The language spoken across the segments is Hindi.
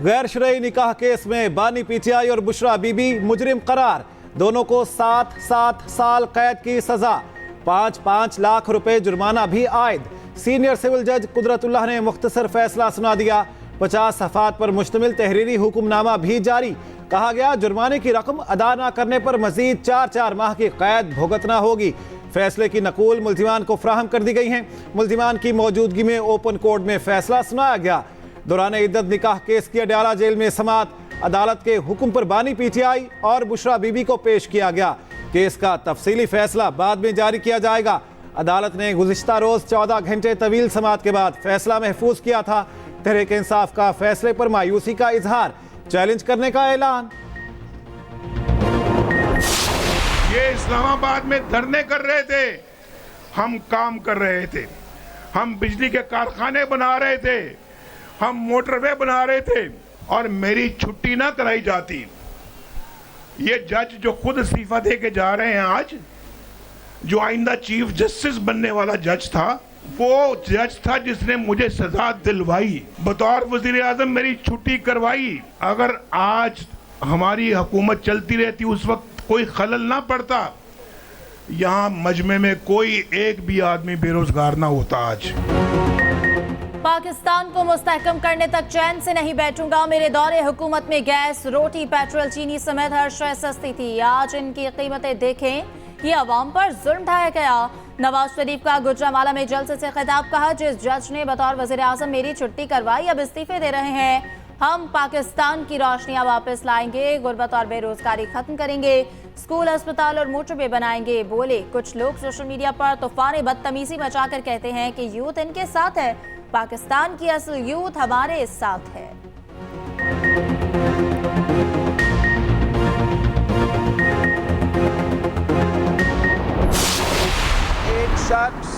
गैर शरई निकाह केस में बानी पीटीआई और बुशरा बीबी मुजरिम करार, दोनों को 7 साल कैद की सजा, 5 लाख रुपए जुर्माना भी आयद। सीनियर सिविल जज कुदरतुल्लाह ने मुख्तसर फैसला सुना दिया। 50 सफ़ात पर मुश्तमिल तहरीरी हुक्मनामा भी जारी। कहा गया जुर्माने की रकम अदा न करने पर मजीद 4 माह की कैद भुगतना होगी। फैसले की नकूल मुल्जिमान को फ्राहम कर दी गई हैं। मुल्जिमान की मौजूदगी में ओपन कोर्ट में फैसला सुनाया गया। दौरान इद्दत निकाह केस की अडयाला जेल में समात, अदालत के हुक्म पर बानी पीटीआई और बुशरा बीबी को पेश किया गया। केस का तफसीली फैसला बाद में जारी किया जाएगा। अदालत ने गुज़िश्ता रोज 14 घंटे तवील समात के बाद फैसला महफूज किया था। तहरीक इंसाफ का फैसले पर मायूसी का इजहार, चैलेंज करने का ऐलान। ये इस्लामाबाद में धरने कर रहे थे, हम काम कर रहे थे, हम बिजली के कारखाने बना रहे थे, हम मोटरवे बना रहे थे और मेरी छुट्टी ना कराई जाती। ये जज जो खुद इस्तीफा दे के जा रहे हैं आज, जो आइंदा चीफ जस्टिस बनने वाला जज था, वो जज था जिसने मुझे सजा दिलवाई, बतौर वजीर आजम मेरी छुट्टी करवाई। अगर आज हमारी हुकूमत चलती रहती, उस वक्त कोई खलल ना पड़ता, यहाँ मजमे में कोई एक भी आदमी बेरोजगार ना होता। आज पाकिस्तान को मुस्तहकम करने तक चैन से नहीं बैठूंगा। मेरे दौरे हुकूमत में गैस, रोटी, पेट्रोल, चीनी समेत हर शय सस्ती थी। आज इनकी कीमतें देखें, ये अवाम पर जुल्म ढाया गया। नवाज शरीफ का गुजरांवाला में जलसे से खिताब, कहा जिस जज ने बतौर वजीर आजम मेरी छुट्टी करवाई अब इस्तीफे दे रहे हैं। हम पाकिस्तान की रोशनियां वापस लाएंगे, गुर्बत और बेरोजगारी खत्म करेंगे, स्कूल, अस्पताल और मोटरवे बनाएंगे। बोले कुछ लोग सोशल मीडिया पर तूफान बदतमीजी मचाकर कहते हैं कि यूथ इनके साथ है। पाकिस्तान की असल यूथ हमारे साथ है। एक शख्स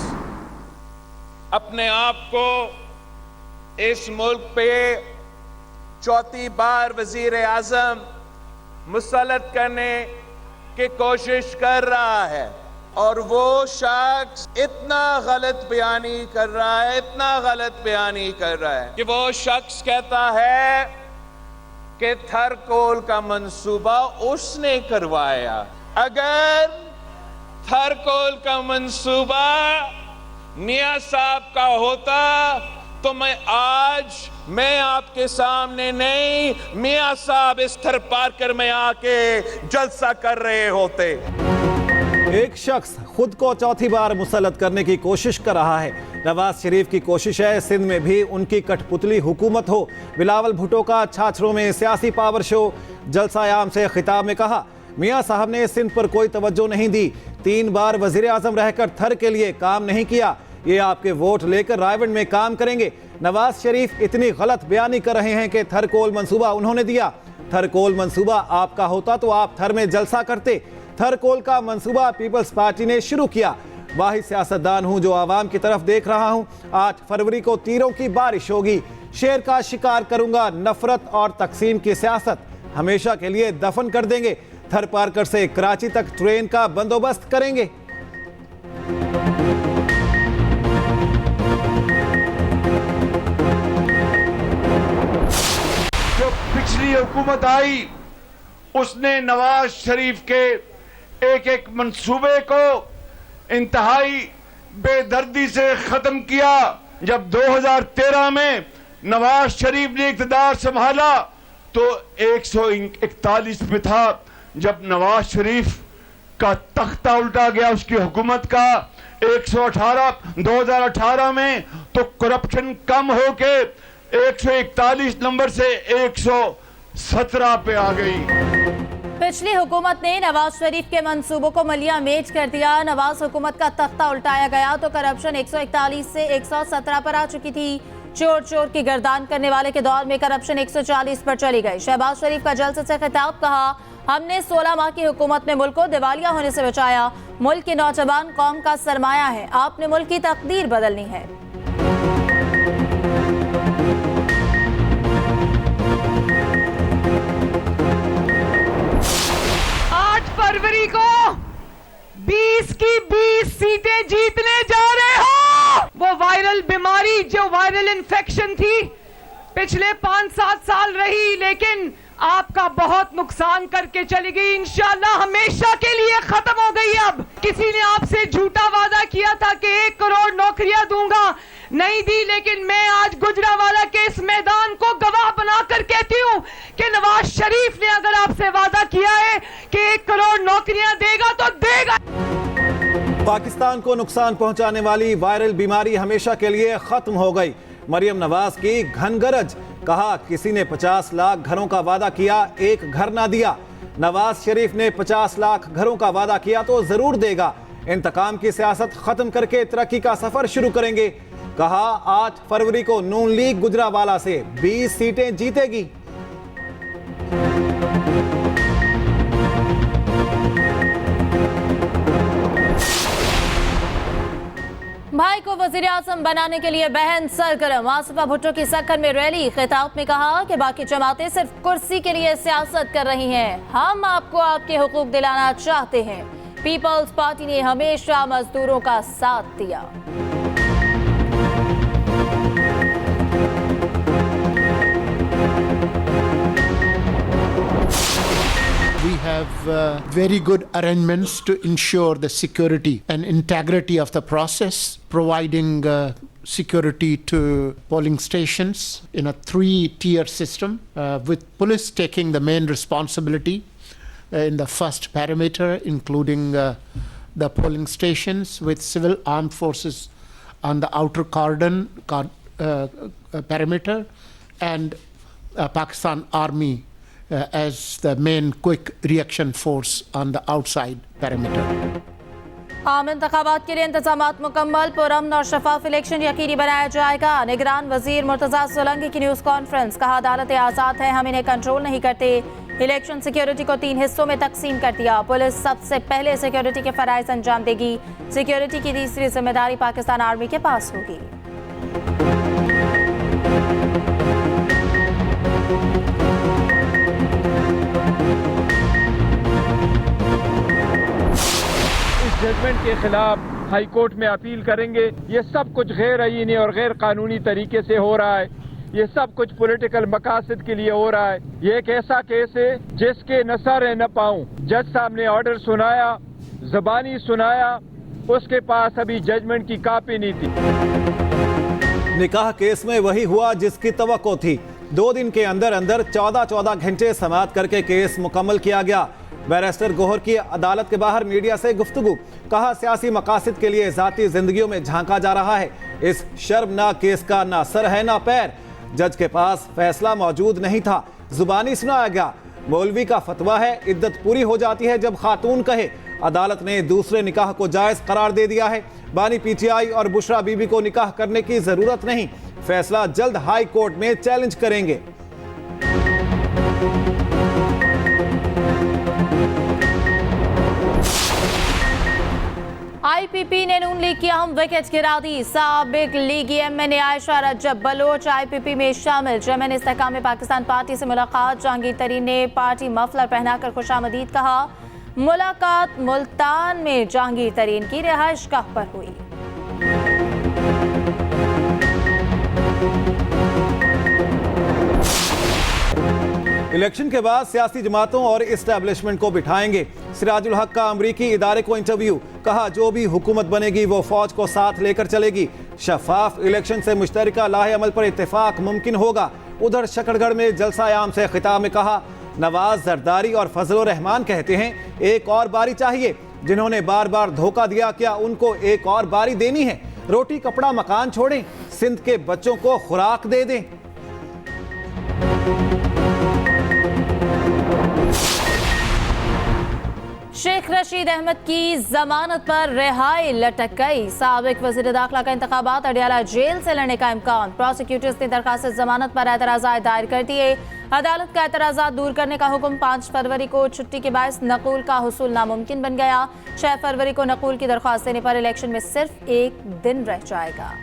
अपने आप को इस मुल्क पे चौथी बार वजीर आजम मुसल्लत करने की कोशिश कर रहा है और वो शख्स इतना गलत बयानी कर रहा है, इतना गलत बयानी कर रहा है कि वो शख्स कहता है कि थरकोल का मंसूबा उसने करवाया। अगर थरकोल का मंसूबा मियां साहब का होता तो मैं आपके सामने नहीं, मियां साहब इस थर पार्कर में आके जलसा कर रहे होते। एक शख्स खुद को चौथी बार मुसल्लत करने की कोशिश कर रहा है। नवाज शरीफ की कोशिश है सिंध में भी उनकी कठपुतली हुकूमत हो। बिलावल भुट्टो का छाछरों में सियासी पावर शो, जलसा-ए-आम से खिताब में कहा मियां साहब ने सिंध पर कोई तवज्जो नहीं दी, 3 बार वजीर आजम रहकर थर के लिए काम नहीं किया, ये आपके वोट लेकर रायवंड में काम करेंगे। नवाज शरीफ इतनी गलत बयानी कर रहे हैं कि थर कोल मंसूबा उन्होंने दिया। थर कोल मंसूबा आपका होता तो आप थर में जलसा करते। थर कोल का मंसूबा पीपल्स पार्टी ने शुरू किया। वाहिद सियासतदान हूं जो आवाम की तरफ देख रहा हूं। 8 फरवरी को तीरों की बारिश होगी। शेर का शिकार करूंगा, नफरत और तकसीम की सियासत हमेशा के लिए दफन कर देंगे। थर पार्कर से कराची तक ट्रेन का बंदोबस्त करेंगे। जो पिछली हुकूमत आई उसने नवाज शरीफ के एक मंसूबे को इंतहाई बेदर्दी से खत्म किया। जब 2013 में नवाज शरीफ ने इक़्तिदार संभाला तो 141 पे था। जब नवाज शरीफ का तख्ता उल्टा गया उसकी हुकूमत का 118 2018 में, तो करप्शन कम होके 141 नंबर से 117 पे आ गई। पिछली हुकूमत ने नवाज शरीफ के मंसूबों को मलिया मेज कर दिया। नवाज हुकूमत का तख्ता उल्टाया गया तो करप्शन 141 से 117 पर आ चुकी थी। चोर चोर की गर्दान करने वाले के दौर में करप्शन 140 पर चली गई। शहबाज शरीफ का जलसे से खिताब, कहा हमने 16 माह की हुकूमत में मुल्क को दिवालिया होने से बचाया। मुल्क के नौजवान कौम का सरमाया है, आपने मुल्क की तकदीर बदलनी है। 8 फरवरी को 20 की 20 सीटें जीतने जा रहे हो। वो वायरल बीमारी जो वायरल इन्फेक्शन थी पिछले 5-7 साल रही, लेकिन आपका बहुत नुकसान करके चली गई। इंशाल्लाह हमेशा के लिए खत्म हो गई। अब किसी ने आपसे झूठा वादा किया था कि 1 करोड़ नौकरियां दूंगा, नहीं दी, लेकिन मैं आज गुजरावाला के इस मैदान को गवाह बनाकर कहती हूं कि नवाज शरीफ ने अगर आपसे वादा किया है कि 1 करोड़ नौकरियां देगा तो देगा। पाकिस्तान को नुकसान पहुंचाने वाली वायरल बीमारी हमेशा के लिए खत्म हो गई। मरियम नवाज की घनगरज, कहा किसी ने 50 लाख घरों का वादा किया, एक घर ना दिया। नवाज शरीफ ने 50 लाख घरों का वादा किया तो जरूर देगा। इंतकाम की सियासत खत्म करके तरक्की का सफर शुरू करेंगे। कहा 8 फरवरी को नून लीग गुजरावाला से 20 सीटें जीतेगी। भाई को वजीर आजम बनाने के लिए बहन सरगर्म, आसिफा भुट्टो की सक्कर में रैली। खिताब में कहा कि बाकी जमातें सिर्फ कुर्सी के लिए सियासत कर रही हैं, हम आपको आपके हुकूक दिलाना चाहते हैं। पीपल्स पार्टी ने हमेशा मजदूरों का साथ दिया। We have very good arrangements to ensure the security and integrity of the process, providing security to polling stations in a 3-tier system, with police taking the main responsibility in the first parameter, including the polling stations, with civil armed forces on the outer cordon perimeter, and Pakistan Army as the main quick reaction force on the outside perimeter. आम इंतखाबात के लिए इंतजामात मुकम्मल, पुरअमन और शफाफ इलेक्शन यकीनी बनाया जाएगा। निगरान वजीर मुर्तजा सोलंकी की न्यूज़ कॉन्फ्रेंस, कहा अदालतें आज़ाद हैं, हम इन्हें कंट्रोल नहीं करते। इलेक्शन सिक्योरिटी को 3 हिस्सों में तकसीम कर दिया। पुलिस सबसे पहले सिक्योरिटी के फराइज अंजाम देगी। सिक्योरिटी की तीसरी जिम्मेदारी पाकिस्तान आर्मी के पास होगी। जजमेंट के खिलाफ हाई कोर्ट में अपील करेंगे। ये सब कुछ गैर आईनी और गैर कानूनी तरीके से हो रहा है। ये सब कुछ पॉलिटिकल मकासद के लिए हो रहा है। ये एक ऐसा केस है जिसके न सर न पाऊं। जज साहब ने ऑर्डर सुनाया, जबानी सुनाया, उसके पास अभी जजमेंट की कॉपी नहीं थी। निकाह केस में वही हुआ जिसकी तवक्को थी। 2 दिन के अंदर अंदर 14 घंटे समाअत करके केस मुकम्मल किया गया। बैरिस्टर गोहर की अदालत के बाहर मीडिया से गुफ्तगू, कहा सियासी मकासद के लिए जाती जिंदगियों में झांका जा रहा है। इस शर्मनाक केस का ना सर है ना पैर। जज के पास फैसला मौजूद नहीं था, जुबानी सुनाया गया। मौलवी का फतवा है इद्दत पूरी हो जाती है जब खातून कहे। अदालत ने दूसरे निकाह को जायज करार दे दिया है। बानी पीटीआई और बुशरा बीबी को निकाह करने की जरूरत नहीं। फैसला जल्द हाई कोर्ट में चैलेंज करेंगे। आईपीपी ने नून लीग की अहम विकेट गिरा दी। साबिक लीगी एमएनए आयशा रजब बलोच आईपीपी में शामिल। चेयरमैन इस्तेहकाम पाकिस्तान पार्टी से मुलाकात, जहांगीर तरीन ने पार्टी मफलर पहनाकर खुशामदीद कहा। मुलाकात मुल्तान में जहांगीर तरीन की रिहाइशगाह पर हुई। इलेक्शन के बाद सियासी जमातों और इस्टेब्लिशमेंट को बिठाएंगे। सिराजुल हक का अमरीकी इदारे को इंटरव्यू, कहा जो भी हुकूमत बनेगी वो फौज को साथ लेकर चलेगी। शफाफ इलेक्शन से मुश्तरका लाहे अमल पर इत्तेफाक मुमकिन होगा। उधर शकरगढ़ में जलसा आम से खिताब में कहा नवाज, जरदारी और फजलुर रहमान कहते हैं एक और बारी चाहिए। जिन्होंने बार बार धोखा दिया, क्या उनको एक और बारी देनी है? रोटी कपड़ा मकान छोड़ें, सिंध के बच्चों को खुराक दे दें। शेख रशीद अहमद की जमानत पर रिहाई लटक गई। साबिक वजीर दाखिला का इंतखाबात अडियाला जेल से लड़ने का इम्कान। प्रोसिक्यूटर्स ने दरखास्त जमानत पर एतराज़ात दायर कर दिए। अदालत का एतराज़ात दूर करने का हुक्म 5 फरवरी को छुट्टी के बायस नकूल का हुसूल नामुमकिन बन गया। 6 फरवरी को नकूल की दरख्वास्त देने पर इलेक्शन में सिर्फ 1 दिन रह जाएगा।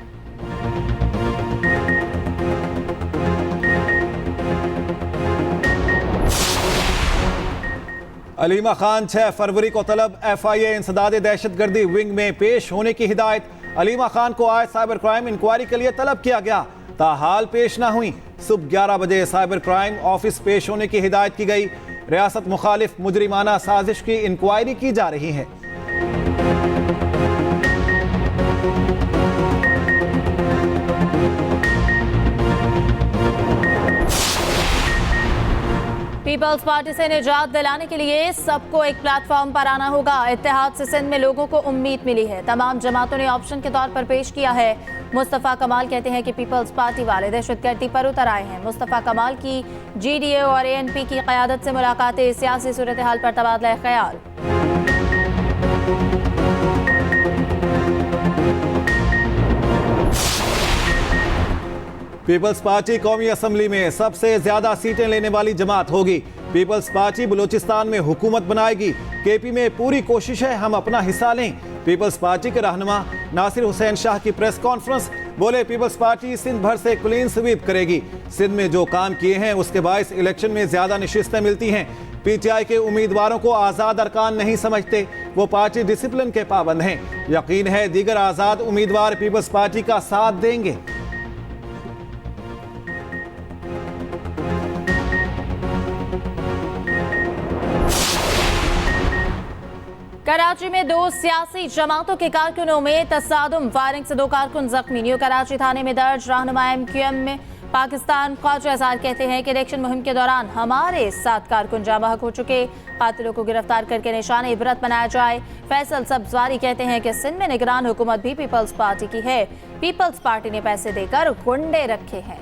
अलीमा खान 6 फरवरी को तलब। FIA इंसदाद दहशतगर्दी विंग में पेश होने की हिदायत। अलीमा खान को आज साइबर क्राइम इंक्वायरी के लिए तलब किया गया, ताहाल पेश ना हुई। सुबह 11 बजे साइबर क्राइम ऑफिस पेश होने की हिदायत की गई। रियासत मुखालिफ मुजरिमाना साजिश की इंक्वायरी की जा रही है। पीपल्स पार्टी से निजात दिलाने के लिए सबको एक प्लेटफॉर्म पर आना होगा। इत्तेहाद से सिंध में लोगों को उम्मीद मिली है। तमाम जमातों ने ऑप्शन के तौर पर पेश किया है। मुस्तफ़ा कमाल कहते हैं कि पीपल्स पार्टी वाले दहशतगर्दी पर उतर आए हैं। मुस्तफ़ा कमाल की GDA और ANP की क़यादत से मुलाकातें, सियासी सूरत हाल पर तबादला ख्याल। पीपल्स पार्टी कौमी असम्बली में सबसे ज्यादा सीटें लेने वाली जमात होगी। पीपल्स पार्टी बलूचिस्तान में हुकूमत बनाएगी। KP में पूरी कोशिश है हम अपना हिस्सा लें। पीपल्स पार्टी के रहनुमा नासिर हुसैन शाह की प्रेस कॉन्फ्रेंस, बोले पीपल्स पार्टी सिंध भर से क्लीन स्वीप करेगी। सिंध में जो काम किए हैं उसके बायस इलेक्शन में ज्यादा नशिस्तें मिलती हैं। PTI के उम्मीदवारों को आज़ाद अरकान नहीं समझते, वो पार्टी डिसिप्लिन के पाबंद हैं। यकीन है दीगर आज़ाद उम्मीदवार पीपल्स पार्टी का साथ देंगे। कराची में दो सियासी जमातों के कारकुनों में तसादुम, फायरिंग से 2 कारकुन जख्मी। न्यू कराची थाने में दर्ज। रहनुमा MQM में पाकिस्तान ख्वाजा अज़हार कहते हैं कि इलेक्शन मुहिम के दौरान हमारे 7 कारकुन जाँ बहक हो चुके। कातिलों को गिरफ्तार करके निशान इबरत बनाया जाए। फैसल सब्जवारी कहते हैं कि सिंध में निगरान हुकूमत भी पीपल्स पार्टी की है। पीपल्स पार्टी ने पैसे देकर गुंडे रखे हैं।